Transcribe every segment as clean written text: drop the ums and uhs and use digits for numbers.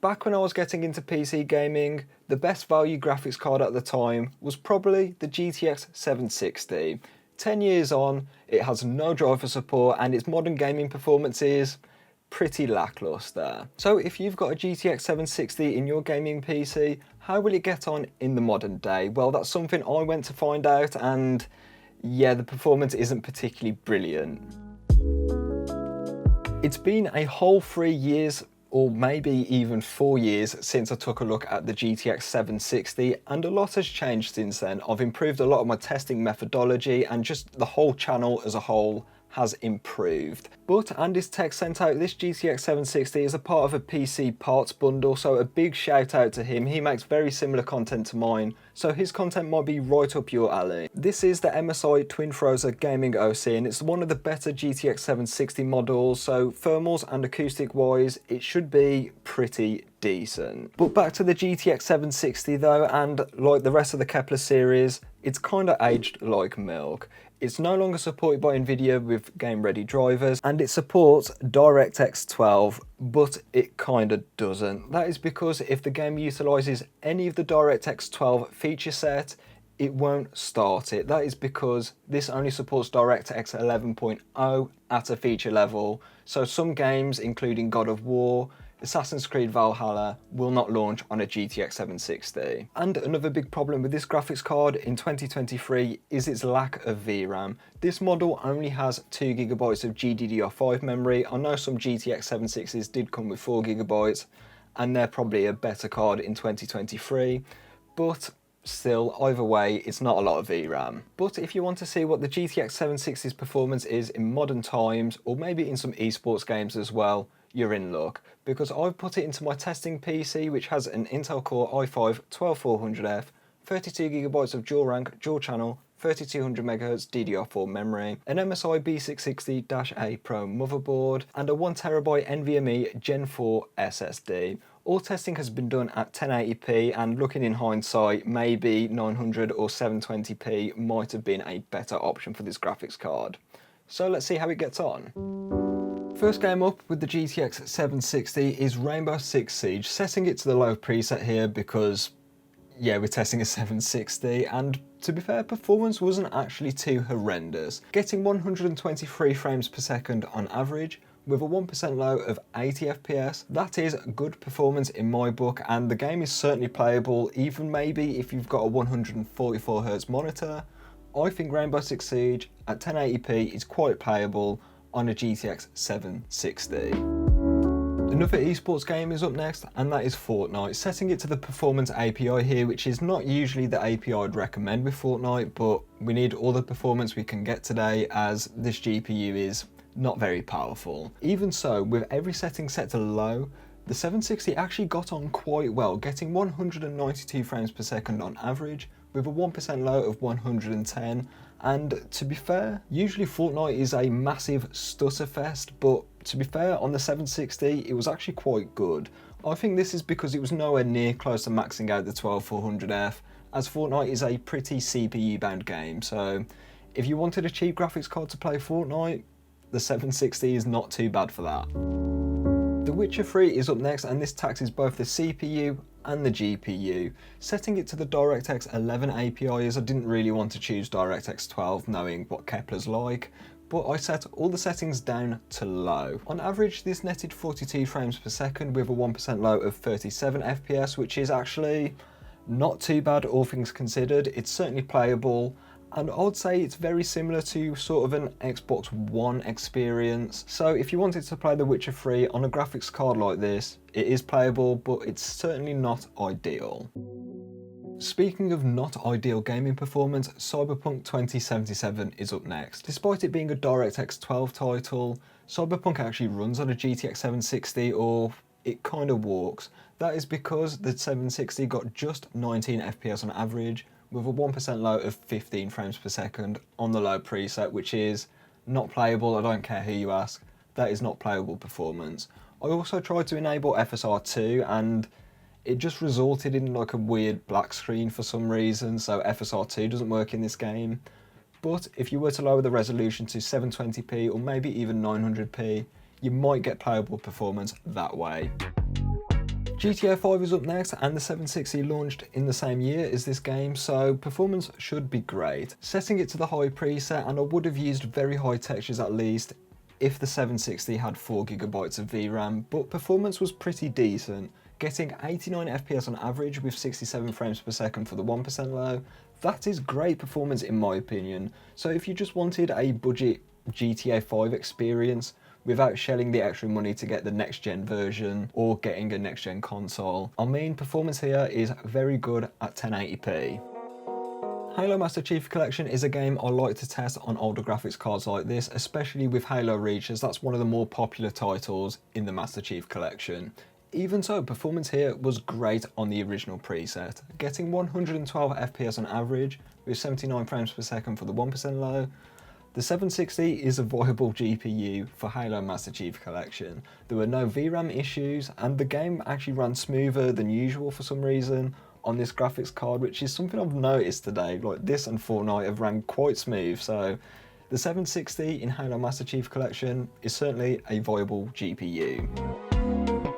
Back when I was getting into PC gaming, the best value graphics card at the time was probably the GTX 760. 10 years on, it has no driver support and its modern gaming performance is pretty lackluster. So if you've got a GTX 760 in your gaming PC, how will it get on in the modern day? Well, that's something I went to find out, and yeah, the performance isn't particularly brilliant. It's been a whole 3 years or maybe even 4 years since I took a look at the GTX 760, and a lot has changed since then. I've improved a lot of my testing methodology, and just the whole channel as a whole has improved. But Andy's Tech sent out this GTX 760 as a part of a PC parts bundle, so a big shout out to him. He makes very similar content to mine, so his content might be right up your alley. This is the MSI Twin Frozr Gaming OC, and it's one of the better GTX 760 models, so thermals and acoustic wise it should be pretty decent. But back to the GTX 760 though, and like the rest of the Kepler series, it's kinda aged like milk. It's no longer supported by Nvidia with game-ready drivers, and it supports DirectX 12, but it kinda doesn't. That is because if the game utilises any of the DirectX 12 feature set, it won't start it. That is because this only supports DirectX 11.0 at a feature level, so some games, including God of War, Assassin's Creed Valhalla, will not launch on a GTX 760. And another big problem with this graphics card in 2023 is its lack of VRAM. This model only has 2GB of GDDR5 memory. I know some GTX 760s did come with 4GB, and they're probably a better card in 2023, but still, either way, it's not a lot of VRAM. But if you want to see what the GTX 760's performance is in modern times, or maybe in some esports games as well, you're in luck, because I've put it into my testing PC, which has an Intel Core i5-12400F, 32GB of dual rank, dual channel, 3200MHz DDR4 memory, an MSI B660-A Pro motherboard, and a 1TB NVMe Gen 4 SSD. All testing has been done at 1080p, and looking in hindsight, maybe 900 or 720p might have been a better option for this graphics card. So let's see how it gets on. First game up with the GTX 760 is Rainbow Six Siege, setting it to the low preset here because, yeah, we're testing a 760, and to be fair, performance wasn't actually too horrendous. Getting 123 frames per second on average, with a 1% low of 80 FPS, that is good performance in my book, and the game is certainly playable, even maybe if you've got a 144Hz monitor. I think Rainbow Six Siege at 1080p is quite playable on a GTX 760. Another esports game is up next, and that is Fortnite, setting it to the performance API here, which is not usually the API I'd recommend with Fortnite, but we need all the performance we can get today as this GPU is not very powerful. Even so, with every setting set to low, the 760 actually got on quite well, getting 192 frames per second on average, with a 1% low of 110, and to be fair, usually Fortnite is a massive stutter fest, but to be fair, on the 760 it was actually quite good. I think this is because it was nowhere near close to maxing out the 12400F, as Fortnite is a pretty CPU bound game, so if you wanted a cheap graphics card to play Fortnite, the 760 is not too bad for that. The Witcher 3 is up next, and this taxes both the CPU and the GPU. Setting it to the DirectX 11 API, as I didn't really want to choose DirectX 12 knowing what Kepler's like, but I set all the settings down to low. On average, this netted 42 frames per second with a 1% low of 37 FPS, which is actually not too bad all things considered. It's certainly playable, and I'd say it's very similar to sort of an Xbox One experience. So if you wanted to play The Witcher 3 on a graphics card like this, it is playable, but it's certainly not ideal. Speaking of not ideal gaming performance, Cyberpunk 2077 is up next. Despite it being a DirectX 12 title, Cyberpunk actually runs on a GTX 760, or it kind of walks. That is because the 760 got just 19 FPS on average, with a 1% low of 15 frames per second on the low preset, which is not playable. I don't care who you ask, that is not playable performance. I also tried to enable FSR2 and it just resulted in like a weird black screen for some reason, so FSR2 doesn't work in this game. But if you were to lower the resolution to 720p or maybe even 900p, you might get playable performance that way. GTA 5 is up next, and the 760 launched in the same year as this game, so performance should be great. Setting it to the high preset, and I would have used very high textures at least if the 760 had 4GB of VRAM, but performance was pretty decent, getting 89 FPS on average with 67 frames per second for the 1% low. That is great performance in my opinion. So if you just wanted a budget GTA 5 experience without shelling the extra money to get the next gen version or getting a next gen console, I mean, performance here is very good at 1080p. Halo Master Chief Collection is a game I like to test on older graphics cards like this, especially with Halo Reach, as that's one of the more popular titles in the Master Chief Collection. Even so, performance here was great on the original preset, getting 112 FPS on average with 79 frames per second for the 1% low. The 760 is a viable GPU for Halo Master Chief Collection. There were no VRAM issues, and the game actually ran smoother than usual for some reason on this graphics card, which is something I've noticed today. Like, this and Fortnite have ran quite smooth, so the 760 in Halo Master Chief Collection is certainly a viable GPU.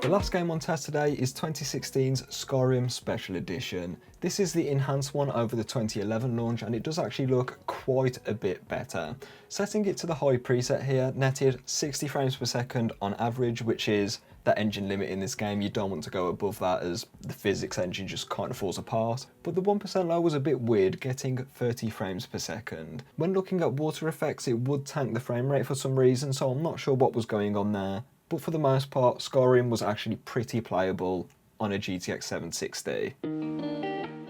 The last game on test today is 2016's Skyrim Special Edition. This is the enhanced one over the 2011 launch, and it does actually look quite a bit better. Setting it to the high preset here netted 60 frames per second on average, which is the engine limit in this game. You don't want to go above that as the physics engine just kind of falls apart. But the 1% low was a bit weird, getting 30 frames per second. When looking at water effects, it would tank the frame rate for some reason, so I'm not sure what was going on there. But for the most part, Skyrim was actually pretty playable on a GTX 760.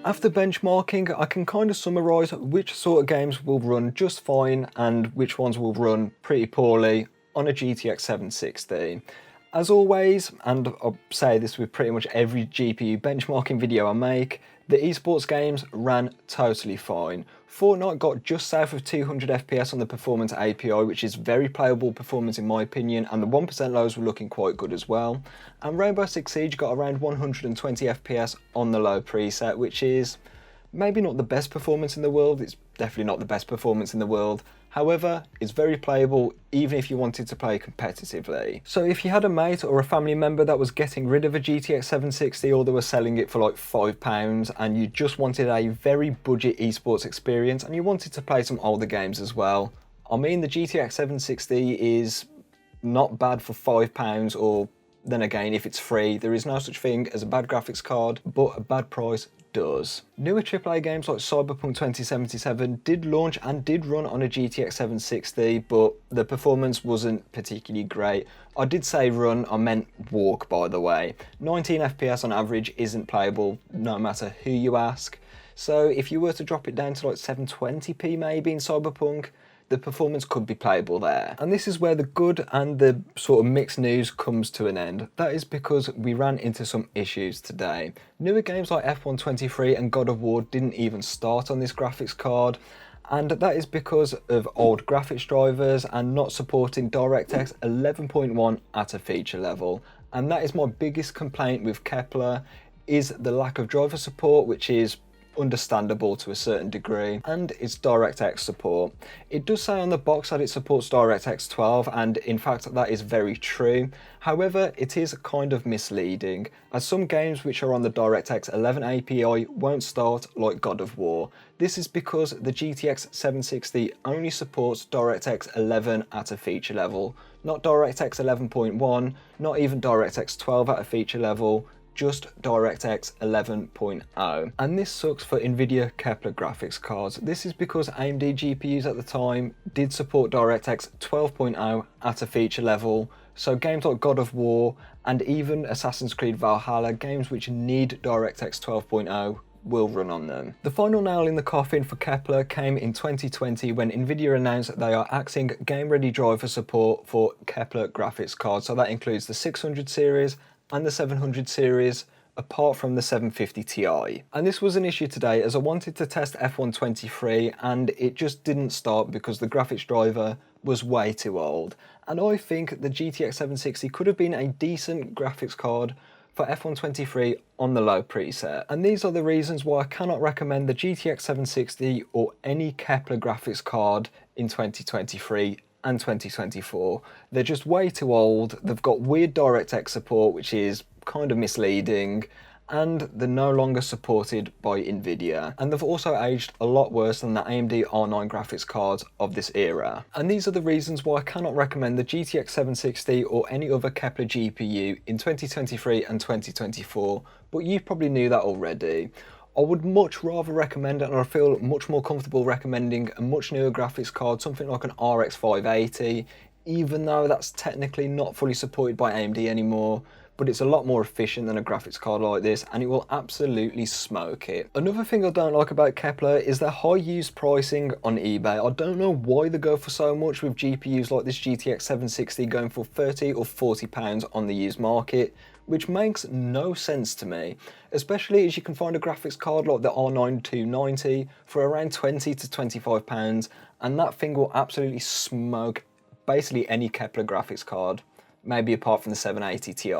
After benchmarking, I can kind of summarise which sort of games will run just fine and which ones will run pretty poorly on a GTX 760. As always, and I'll say this with pretty much every GPU benchmarking video I make, the esports games ran totally fine. Fortnite got just south of 200 FPS on the performance API, which is very playable performance in my opinion, and the 1% lows were looking quite good as well. And Rainbow Six Siege got around 120 FPS on the low preset, which is maybe not the best performance in the world. It's definitely not the best performance in the world. However, it's very playable even if you wanted to play competitively. So if you had a mate or a family member that was getting rid of a GTX 760, or they were selling it for like £5, and you just wanted a very budget esports experience and you wanted to play some older games as well, I mean, the GTX 760 is not bad for £5, or then again, if it's free, there is no such thing as a bad graphics card, but a bad price does. Newer AAA games like Cyberpunk 2077 did launch and did run on a GTX 760, but the performance wasn't particularly great. I did say run, I meant walk, by the way. 19 FPS on average isn't playable, no matter who you ask. So if you were to drop it down to like 720p maybe in Cyberpunk, the performance could be playable there. And this is where the good and the sort of mixed news comes to an end. That is because we ran into some issues today. Newer games like F123 and God of War didn't even start on this graphics card, and that is because of old graphics drivers and not supporting DirectX 11.1 at a feature level. And that is my biggest complaint with Kepler, is the lack of driver support, which is understandable to a certain degree, and its DirectX support. It does say on the box that it supports DirectX 12, and in fact that is very true. However, it is kind of misleading, as some games which are on the DirectX 11 API won't start, like God of War. This is because the GTX 760 only supports DirectX 11 at a feature level, not DirectX 11.1, not even DirectX 12 at a feature level, just DirectX 11.0. And this sucks for Nvidia Kepler graphics cards. This is because AMD GPUs at the time did support DirectX 12.0 at a feature level, so games like God of War and even Assassin's Creed Valhalla, games which need DirectX 12.0, will run on them. The final nail in the coffin for Kepler came in 2020 when Nvidia announced that they are axing game-ready driver support for Kepler graphics cards, so that includes the 600 series and the 700 series, apart from the 750 Ti. And this was an issue today, as I wanted to test F123 and it just didn't start because the graphics driver was way too old. And I think the GTX 760 could have been a decent graphics card for F123 on the low preset. And these are the reasons why I cannot recommend the GTX 760 or any Kepler graphics card in 2023 and 2024. They're just way too old, they've got weird DirectX support, which is kind of misleading, and they're no longer supported by Nvidia. And they've also aged a lot worse than the AMD R9 graphics cards of this era. And these are the reasons why I cannot recommend the GTX 760 or any other Kepler GPU in 2023 and 2024, but you probably knew that already. I would much rather recommend it, and I feel much more comfortable recommending a much newer graphics card, something like an RX 580, even though that's technically not fully supported by AMD anymore, but it's a lot more efficient than a graphics card like this, and it will absolutely smoke it. Another thing I don't like about Kepler is their high used pricing on eBay. I don't know why they go for so much with GPUs like this GTX 760 going for £30 or £40 on the used market, which makes no sense to me, especially as you can find a graphics card like the R9 290 for around £20 to £25, and that thing will absolutely smoke basically any Kepler graphics card, maybe apart from the 780 Ti.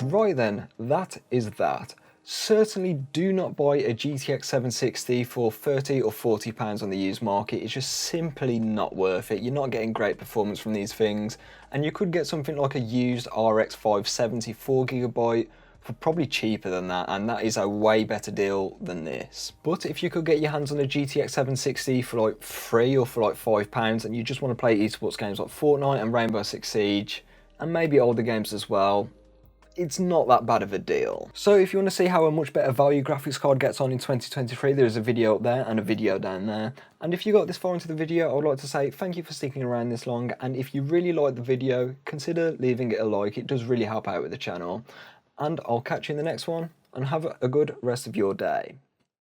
Right then, that is that. Certainly do not buy a GTX 760 for £30 or £40 on the used market. It's just simply not worth it. You're not getting great performance from these things, and you could get something like a used RX 570 4GB for probably cheaper than that, and that is a way better deal than this. But if you could get your hands on a GTX 760 for like £3 or for like £5, and you just want to play esports games like Fortnite and Rainbow Six Siege, and maybe older games as well, it's not that bad of a deal. So if you want to see how a much better value graphics card gets on in 2023, there is a video up there and a video down there. And if you got this far into the video, I would like to say thank you for sticking around this long, and if you really like the video, consider leaving it a like. It does really help out with the channel. And I'll catch you in the next one, and have a good rest of your day.